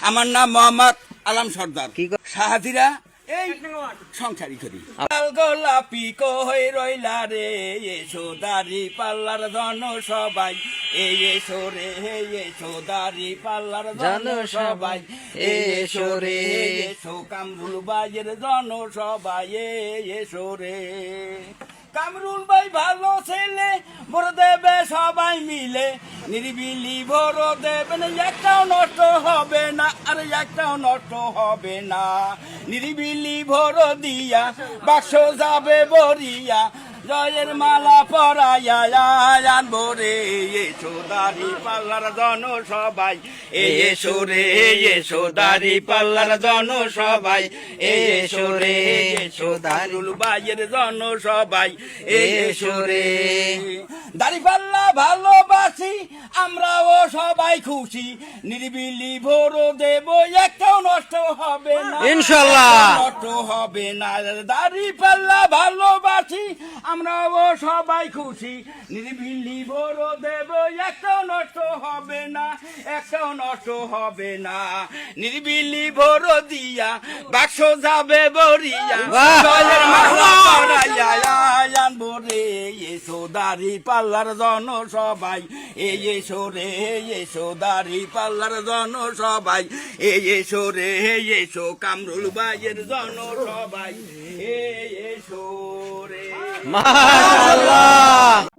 আমার নাম মোহাম্মদ আলম সর্দার। সাহাজিরা এই সংসারী করি। লাল গোলাপি কই রইলা রে এসো দাড়ি পাল্লার জন সবাই, এই এসো রে এসো দাড়ি পাল্লার জন সবাই, এসো রে এসো কামরুল ভাইয়ের জন সবাই, এসো রে। কামরুল ভাই ভালো ছেলে, ভোর দেবে সবাই মিলে, নিরিবিলি ভোর দেবেন, একটাও নষ্ট হবে না, আর একটাও নষ্ট হবে না। নিরিবিলি ভোর দিয়া বাক্স যাবে বরিয়া, জয়ের মালা পরাইয়া আনবো রে এসো দাড়ি পাল্লার জন সবাই, এসো রে এসো দাড়ি পাল্লার জন সবাই, এসো রে এসো দারুল ভাইয়ের জন সবাই, এসো রে। দাড়ি পাল্লা ভালোবাসি আমরাও সবাই খুশি, নিরিবিলি ভোর দেব, একটাও নষ্ট হবে না ইনশাআল্লাহ, নষ্ট হবে না। দাড়ি পাল্লা ভালোবাসি আমরাও সবাই খুশি, নিরিবিলি ভোর দেব, একটাও নষ্ট হবে না, একটাও নষ্ট হবে না। নিরিবিলি ভোর দিয়া বাক্স যাবে বরিয়া, জয়ের মালা পরাইয়া আনবো রে এসো দাড়ি পাল্লার জন সবাই, এসো রে এসো দাড়ি পাল্লার জন সবাই, এসো রে এসো কামরুল ভাইয়ের জন সবাই, এসো রে। মাশাআল্লাহ।